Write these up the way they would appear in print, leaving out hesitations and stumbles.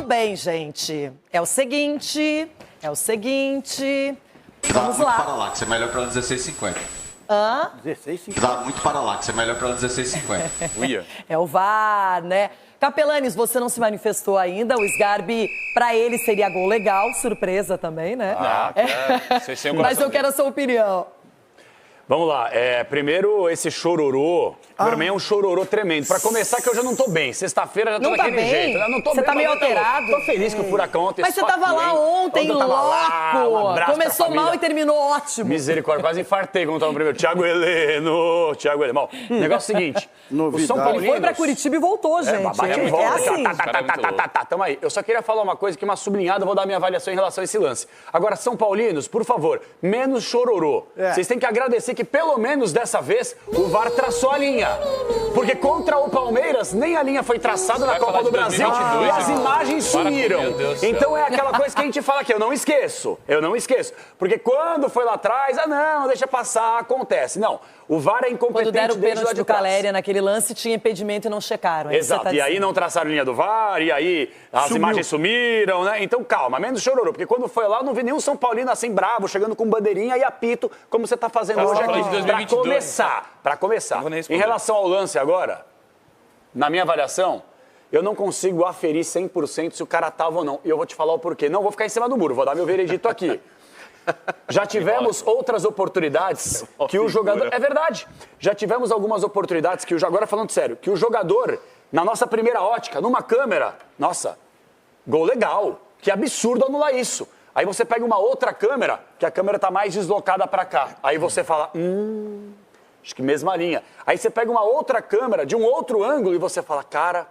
bem, gente. É o seguinte... Vamos lá. Dá muito paralaxe, é melhor para 16,50. Hã? 16,50. Dá muito paralaxe, é melhor para 16,50. É o VAR, né? Capelanes, você não se manifestou ainda. O Sgarbi, pra ele, seria gol legal. Surpresa também, né? Mas eu quero a sua opinião. Vamos lá, primeiro esse chororô, pra mim é um chororô tremendo. Pra começar que eu já não tô bem, sexta-feira já tô Não tá daquele bem? jeito. Eu não tô Você bem, tá meio mas alterado? Tô feliz que o furacão ontem Mas você tava lá ontem, eu tava lá, um louco. abraço Começou pra família. mal e terminou ótimo. Misericórdia, quase infartei quando tava no primeiro. Thiago Heleno. Bom, o negócio é o seguinte, o São Paulinos... Ele foi pra Curitiba e voltou, gente. Bate e volta, assim. Tamo aí. Eu só queria falar uma coisa, que uma sublinhada, vou dar minha avaliação em relação a esse lance. Agora, São Paulinos, por favor, menos chororô. Vocês têm que agradecer que, pelo menos dessa vez, o VAR traçou a linha. Porque contra o Palmeiras, nem a linha foi traçada na Copa do Brasil e as imagens sumiram. Então é aquela coisa que a gente fala aqui, eu não esqueço. Porque quando foi lá atrás, não, deixa passar, acontece. Não, o VAR é incompetente. Quando deram o desde lá pênalti de do trás. Caléria naquele lance, tinha impedimento e não checaram. Exato, e aí não traçaram linha do VAR, e aí as imagens sumiram, né? Então calma, menos chororô, porque quando foi lá, não vi nenhum São Paulino assim bravo, chegando com bandeirinha e apito, como você tá fazendo hoje aqui. Pra começar. Em relação ao lance agora, na minha avaliação, eu não consigo aferir 100% se o cara tava ou não. E eu vou te falar o porquê. Não vou ficar em cima do muro, vou dar meu veredito aqui. Já tivemos outras oportunidades que o jogador... É verdade. Já tivemos algumas oportunidades que agora falando sério, que o jogador, na nossa primeira ótica, numa câmera, nossa, gol legal. Que absurdo anular isso. Aí você pega uma outra câmera, que a câmera tá mais deslocada pra cá. Aí você fala, acho que mesma linha. Aí você pega uma outra câmera de um outro ângulo e você fala, cara,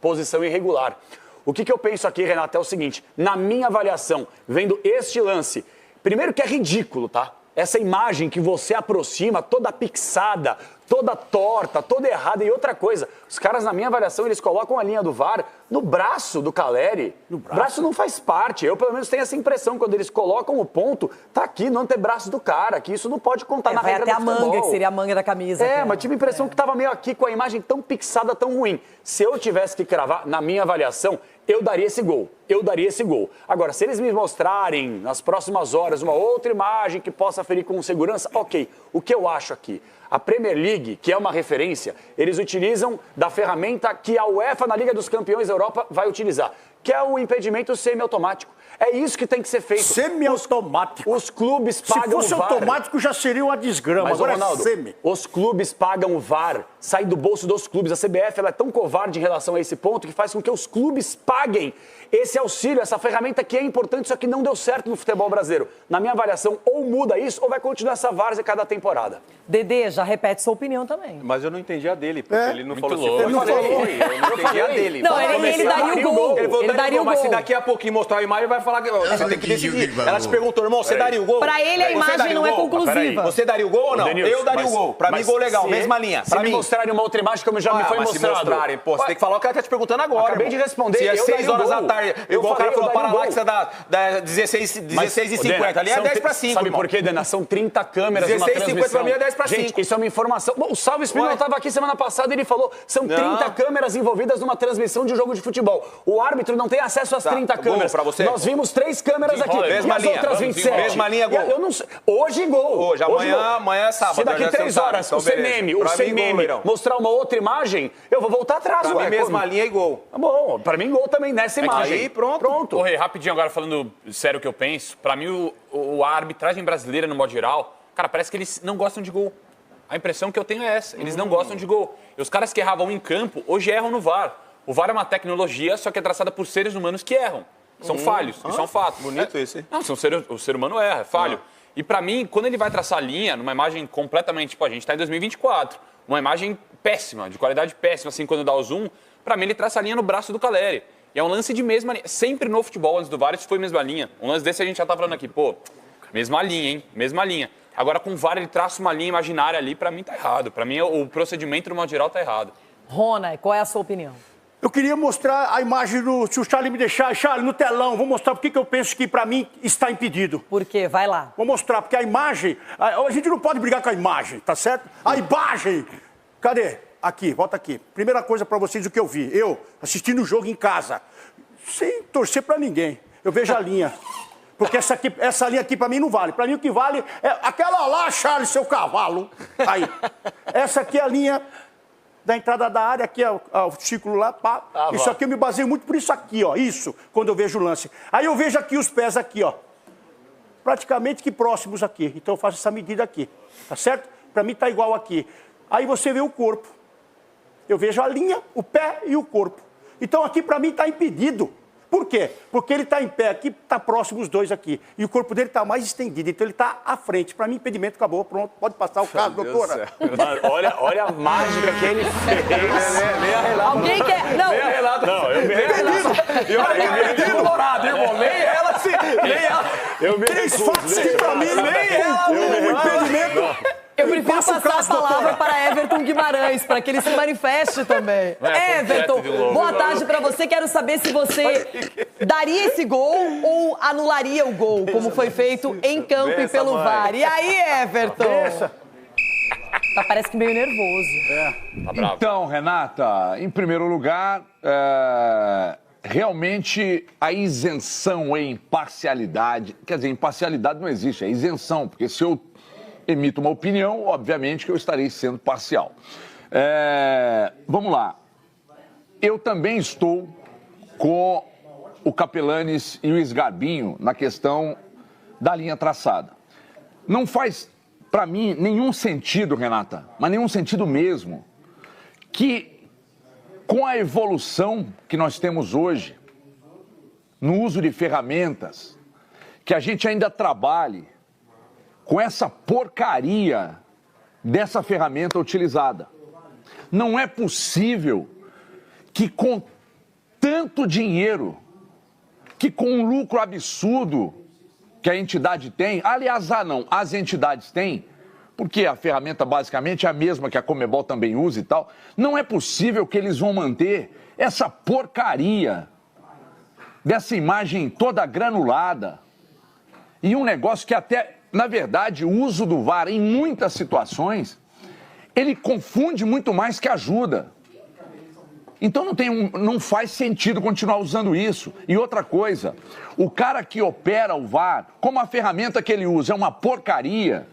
posição irregular. O que eu penso aqui, Renato, é o seguinte, na minha avaliação, vendo este lance, primeiro que é ridículo, tá? Essa imagem que você aproxima, toda pixada, toda torta, toda errada. E outra coisa, os caras, na minha avaliação, eles colocam a linha do VAR no braço do Caleri. O braço não faz parte. Eu, pelo menos, tenho essa impressão. Quando eles colocam o ponto, tá aqui no antebraço do cara, que isso não pode contar na regra do futebol. Vai até a manga, que seria a manga da camisa. Mas tive a impressão que tava meio aqui com a imagem tão pixada, tão ruim. Se eu tivesse que cravar, na minha avaliação, eu daria esse gol. Agora, se eles me mostrarem, nas próximas horas, uma outra imagem que possa ferir com segurança, ok. O que eu acho aqui? A Premier League, que é uma referência, eles utilizam da ferramenta que a UEFA, na Liga dos Campeões da Europa, vai utilizar, que é o impedimento semiautomático. É isso que tem que ser feito. Semiautomático. Os clubes pagam o VAR. Se fosse automático, já seria uma desgrama. Mas, agora Ronaldo, é semi. os clubes pagam o VAR, sai do bolso dos clubes. A CBF ela é tão covarde em relação a esse ponto que faz com que os clubes paguem esse auxílio, essa ferramenta que é importante, só que não deu certo no futebol brasileiro. Na minha avaliação, ou muda isso, ou vai continuar essa várzea cada temporada. Dedê, já repete sua opinião também. Mas eu não entendi a dele, porque ele não falou louco. Ele não falou. Eu não entendi a dele. Não, ele daria o gol. Ele daria o gol. Mas se daqui a pouquinho mostrar a imagem, vai falar que você tem que decidir. Ela te perguntou, irmão, você daria o gol? Pra ele, a imagem não é conclusiva. Você daria o gol ou não? Eu daria o gol. Pra mim, gol legal, mesma linha. Se me mostrarem uma outra imagem, como já me foi mostrado. Se mostrarem, pô, você tem que falar o que ela tá te perguntando agora. Acabei de responder. Se é 6 horas da tarde, igual o cara falou, Paralaxe dá 16h50. Ali é 10 pra 5, Sabe por quê, Dena? São 30 câmeras numa transmissão. 16h50 pra mim é 10 pra 5. Gente, isso é uma informação. Bom, o Salve Espírito estava aqui semana passada e ele falou, são 30 câmeras envolvidas numa transmissão de um jogo de futebol. O árbitro não tem acesso às 30 câmeras. Pra você? Nós vimos 3 câmeras aqui. Mesma e as linha. outras 27. Mesma linha, gol. Eu não sei. Hoje, gol. Hoje, amanhã é sábado. Se daqui 3 horas o CMM mostrar uma outra imagem, eu vou voltar atrás. Pra mim, mesma linha e gol. Tá bom, pra mim, gol também nessa imagem. Aí, pronto. Ô, Rei, rapidinho agora, falando sério o que eu penso, pra mim, a arbitragem brasileira, no modo geral, cara, parece que eles não gostam de gol. A impressão que eu tenho é essa, eles não gostam de gol. E os caras que erravam em campo, hoje erram no VAR. O VAR é uma tecnologia, só que é traçada por seres humanos que erram. São falhos, isso é um fato. Bonito esse. Não, o ser humano erra, é falho. E pra mim, quando ele vai traçar a linha, numa imagem completamente, tipo, a gente tá em 2024, uma imagem péssima, de qualidade péssima, assim, quando dá o zoom, pra mim ele traça a linha no braço do Caleri. E é um lance de mesma linha. Sempre no futebol, antes do VAR, isso foi mesma linha. Um lance desse a gente já tá falando aqui, pô, mesma linha, hein? Mesma linha. Agora, com o VAR, ele traça uma linha imaginária ali, pra mim tá errado. Pra mim, o procedimento, no modo geral, tá errado. Rona, qual é a sua opinião? Eu queria mostrar a imagem se o Charlie me deixar. Charlie, no telão, vou mostrar porque eu penso que, pra mim, está impedido. Por quê? Vai lá. Vou mostrar, porque a imagem... A gente não pode brigar com a imagem, tá certo? A imagem... Cadê? Aqui, volta aqui. Primeira coisa pra vocês, o que eu vi. Eu assistindo o jogo em casa. Sem torcer pra ninguém. Eu vejo a linha. Porque essa linha aqui pra mim não vale. Pra mim o que vale é aquela lá, Charles, seu cavalo. Aí. Essa aqui é a linha da entrada da área, aqui é o círculo lá, pá. Isso aqui eu me baseio muito por isso aqui, ó. Isso, quando eu vejo o lance. Aí eu vejo aqui os pés aqui, ó. Praticamente que próximos aqui. Então eu faço essa medida aqui. Tá certo? Pra mim tá igual aqui. Aí você vê o corpo. Eu vejo a linha, o pé e o corpo. Então aqui pra mim tá impedido. Por quê? Porque ele está em pé aqui, está próximo os dois aqui. E o corpo dele está mais estendido, então ele está à frente. Para mim, impedimento acabou, pronto. Pode passar o caso, doutora. Mano, olha a mágica que ele fez. Leia relato. Alguém quer... Não, Leia relato. Não, eu me Eu colorado, irmão. Nem ela se... Nem ela... Três fatos que para mim, nem ela, o impedimento... Eu prefiro passar a palavra para Everton Guimarães, para que ele se manifeste também. Everton, boa tarde para você. Quero saber se você daria esse gol ou anularia o gol, como foi feito em campo e pelo VAR. E aí, Everton? Tá, parece que meio nervoso. Tá bravo. Então, Renata, em primeiro lugar, realmente a isenção e imparcialidade... Quer dizer, imparcialidade não existe, é isenção, porque se eu emito uma opinião, obviamente que eu estarei sendo parcial. Vamos lá. Eu também estou com o Capelanes e o Sgarbinho na questão da linha traçada. Não faz, para mim, nenhum sentido, Renata, mas nenhum sentido mesmo, que com a evolução que nós temos hoje, no uso de ferramentas, que a gente ainda trabalhe com essa porcaria dessa ferramenta utilizada. Não é possível que com tanto dinheiro, que com um lucro absurdo que a entidade tem, aliás, as entidades têm, porque a ferramenta basicamente é a mesma que a Conmebol também usa e tal, não é possível que eles vão manter essa porcaria dessa imagem toda granulada e um negócio que até... Na verdade, o uso do VAR, em muitas situações, ele confunde muito mais que ajuda. Então não faz sentido continuar usando isso. E outra coisa, o cara que opera o VAR, como a ferramenta que ele usa é uma porcaria,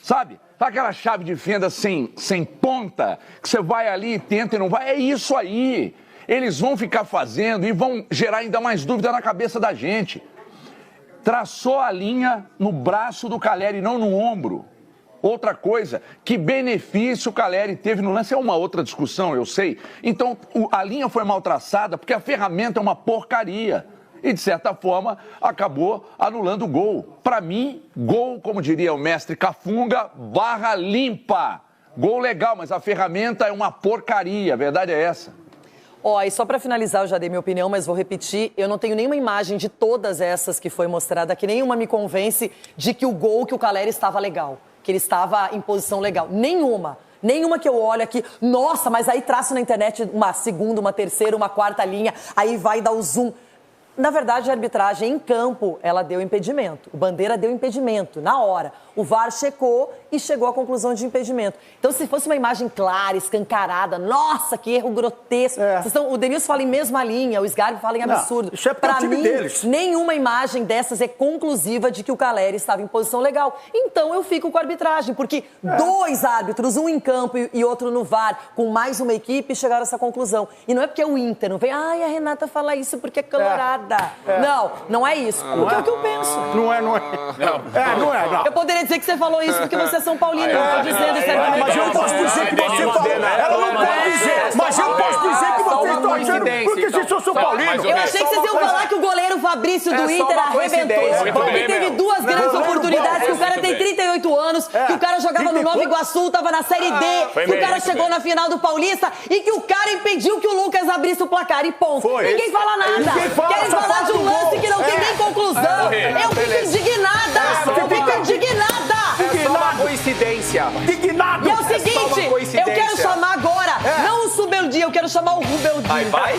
sabe? Aquela chave de fenda sem ponta, que você vai ali e tenta e não vai, é isso aí. Eles vão ficar fazendo e vão gerar ainda mais dúvida na cabeça da gente. Traçou a linha no braço do Calleri, não no ombro. Outra coisa, que benefício o Calleri teve no lance é uma outra discussão, eu sei. Então, a linha foi mal traçada porque a ferramenta é uma porcaria. E, de certa forma, acabou anulando o gol. Para mim, gol, como diria o mestre Cafunga, barra limpa. Gol legal, mas a ferramenta é uma porcaria, a verdade é essa. Ó, e só para finalizar, eu já dei minha opinião, mas vou repetir, eu não tenho nenhuma imagem de todas essas que foi mostrada aqui, nenhuma me convence de que o gol que o Calleri estava legal, que ele estava em posição legal. Nenhuma. Nenhuma que eu olho aqui, nossa, mas aí traço na internet uma segunda, uma terceira, uma quarta linha, aí vai dar o zoom. Na verdade, a arbitragem em campo, ela deu impedimento. O Bandeira deu impedimento, na hora. O VAR checou e chegou à conclusão de impedimento. Então, se fosse uma imagem clara, escancarada, nossa, que erro grotesco. O Denilson fala em mesma linha, o Sgarbi fala em absurdo. Isso é para mim, deles. Nenhuma imagem dessas é conclusiva de que o Calleri estava em posição legal. Então, eu fico com a arbitragem, porque dois árbitros, um em campo e outro no VAR, com mais uma equipe, chegaram a essa conclusão. E não é porque é o Inter, não vem, ai, a Renata fala isso porque é colorada. Não é isso. Porque é o que eu penso. Não é. Eu poderia dizer que você falou isso porque você é São Paulino. Não tô dizendo isso. Mas eu posso dizer que você falou. Ela não pode dizer. Mas eu posso dizer que vocês estão achando porque vocês são São Paulino. Eu achei que vocês iam falar que o goleiro Fabrício do Inter arrebentou. Ele teve duas grandes oportunidades, que o cara tem 38 anos, que o cara jogava no Nova Iguaçu, tava na Série D, que o cara chegou na final do Paulista e que o cara impediu que o Lucas abrisse o placar. E ponto. Ninguém fala nada. Querem falar de um lance que não tem nem conclusão. Eu fico indignada. Eu fico indignada. É só uma coincidência. Indignado. E é o seguinte, eu quero chamar agora, não o Subeldia, eu quero chamar o Rubeldia. Vai?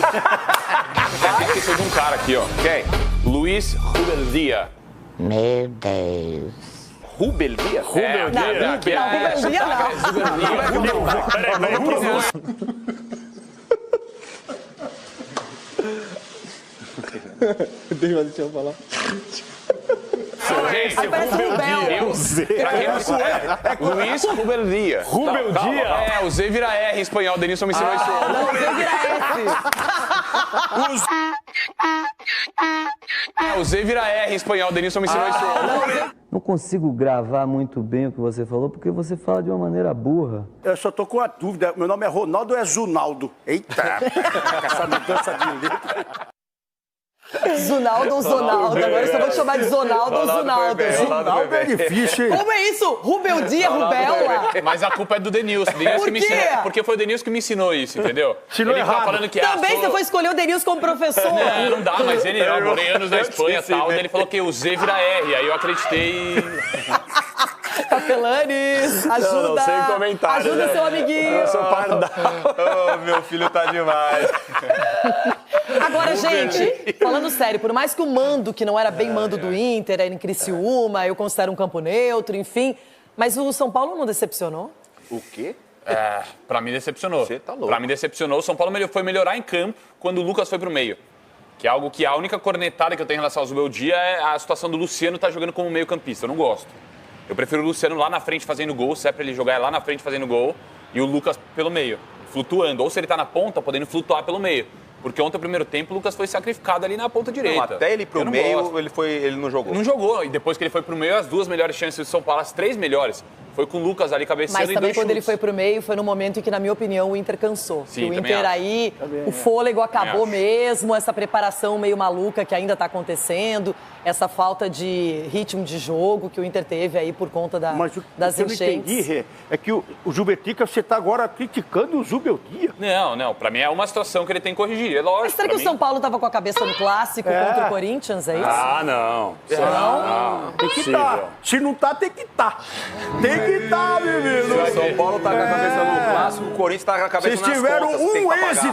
Esqueci de um cara aqui, ó. Quem? Luiz Rubeldia. Meu Deus. Rubeldia? Rubeldia não. Deixa eu falar. Aí parece Rubel. Luiz Rubel Dia. Rubel Dia? É, o Z vira R em espanhol. O Denilson me ensinou isso. Não, o Z vira S. O Z vira R em espanhol. O Denilson me ensinou isso. Não consigo gravar muito bem o que você falou, porque você fala de uma maneira burra. Eu só tô com uma dúvida. Meu nome é Ronaldo ou é Zunaldo? Eita! Essa mudança de letra. Zunaldo ou Zonaldo? Agora eu só vou te chamar de Zonaldo ou Zunaldo. Zunaldo é difícil, hein? Como é isso? Rubel Dia, Rubela? Mas a culpa é do Denilson. Por Me quê? ensinou, porque foi o Denilson que me ensinou isso, entendeu? Ensinou Ele errado. tá falando que Também você foi escolher o Denilson como professor. Não dá, mas ele eu morei anos na Espanha e tal. Daí ele falou que o Z vira R. Aí eu acreditei e... Capelanes, ajuda. Não, sem comentários. Ajuda né? seu amiguinho. Eu sou pardal. Meu filho tá demais. Agora, gente, falando sério, por mais que o mando, que não era bem mando do Inter, era em Criciúma, eu considero um campo neutro, enfim, mas o São Paulo não decepcionou? O quê? Pra mim decepcionou. Você tá louco. Pra mim decepcionou. O São Paulo foi melhorar em campo quando o Lucas foi pro meio. Que é algo que a única cornetada que eu tenho em relação ao Rubel Dia é a situação do Luciano tá jogando como meio campista. Eu não gosto. Eu prefiro o Luciano lá na frente fazendo gol, se é pra ele jogar lá na frente fazendo gol, e o Lucas pelo meio, flutuando. Ou se ele tá na ponta, podendo flutuar pelo meio. Porque ontem, no primeiro tempo, o Lucas foi sacrificado ali na ponta direita. Não, até ele pro meio, ele não jogou. Não jogou. E depois que ele foi pro meio, as duas melhores chances do São Paulo, as três melhores, foi com o Lucas ali cabeceando Mas e também dois quando ele chutes. foi pro meio, foi no momento em que, na minha opinião, o Inter cansou. Sim, que o também Inter acho. aí, o fôlego acabou acho. mesmo, essa preparação meio maluca que ainda tá acontecendo, essa falta de ritmo de jogo que o Inter teve aí por conta Mas das o que eu não enchentes. entendi, Rê, é que o Gilbertica, você tá agora criticando o Zubel Dia. Não. Pra mim é uma situação que ele tem que corrigir. É lógico. Mas será que o São Paulo tava com a cabeça no clássico contra o Corinthians, é isso? Ah, não. Não? Tem que estar. Se não tá, tem que estar. Tem que estar, menino. O São Paulo tá com a cabeça no clássico, o Corinthians tá com a cabeça Vocês nas tiveram contas, que tem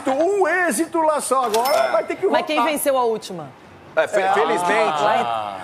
que pagar. um êxito lá só. Agora vai ter que voltar. Mas quem venceu a última? Felizmente.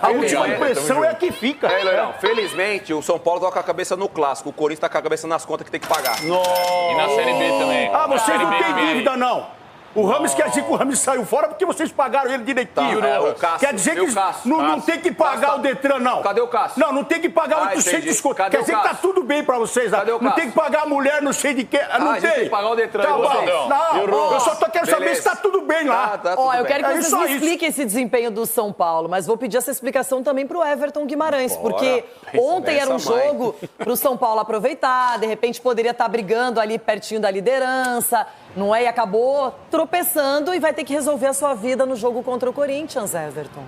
A última impressão é a que fica. Leão, felizmente, o São Paulo tá com a cabeça no clássico, o Corinthians tá com a cabeça nas contas que tem que pagar. E na Série B também. Ah, vocês Série não B têm que vem aí. dívida, não. O Rames quer dizer que o Rames saiu fora porque vocês pagaram ele direitinho. Tá, o Cássio, Quer dizer e o que Cássio? não tem que pagar Cássio. o Detran, não. Cadê o Cássio? Não tem que pagar Ah, 800 entendi. conto. Cadê Quer o dizer que tá Cássio? tudo bem pra vocês lá. Cadê o Não tem Cássio? que pagar a mulher, não sei de quê. Não a gente tem tem. que pagar o Detran, Tá e bom. vocês? Não, E o Rô? eu só quero saber Beleza. se tá tudo bem lá. Tá Ó, tudo eu bem. quero que É vocês só me isso. expliquem esse desempenho do São Paulo, mas vou pedir essa explicação também pro Everton Guimarães, porque ontem era um nessa, mãe. jogo pro São Paulo aproveitar, de repente poderia estar brigando ali pertinho da liderança, não é? E acabou tropeçando e vai ter que resolver a sua vida no jogo contra o Corinthians, Everton.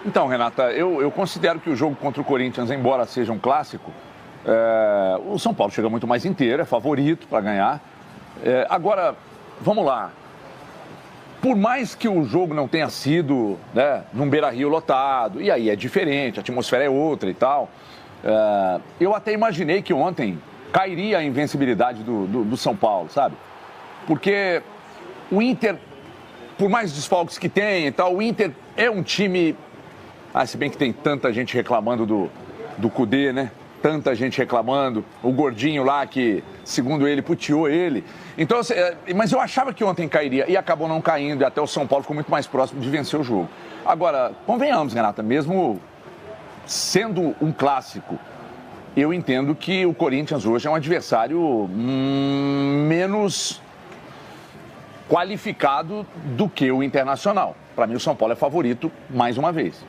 Então, Renata, eu considero que o jogo contra o Corinthians, embora seja um clássico, o São Paulo chega muito mais inteiro, é favorito para ganhar. Agora, vamos lá. Por mais que o jogo não tenha sido, né, num Beira-Rio lotado, e aí é diferente, a atmosfera é outra e tal, eu até imaginei que ontem cairia a invencibilidade do São Paulo, sabe? Porque o Inter, por mais desfalques que tem e tal, o Inter é um time... se bem que tem tanta gente reclamando do Cudê, né? Tanta gente reclamando. O gordinho lá que, segundo ele, puteou ele. Então, mas eu achava que ontem cairia e acabou não caindo. E até o São Paulo ficou muito mais próximo de vencer o jogo. Agora, convenhamos, Renata, mesmo sendo um clássico, eu entendo que o Corinthians hoje é um adversário menos qualificado do que o Internacional. Para mim, o São Paulo é favorito mais uma vez.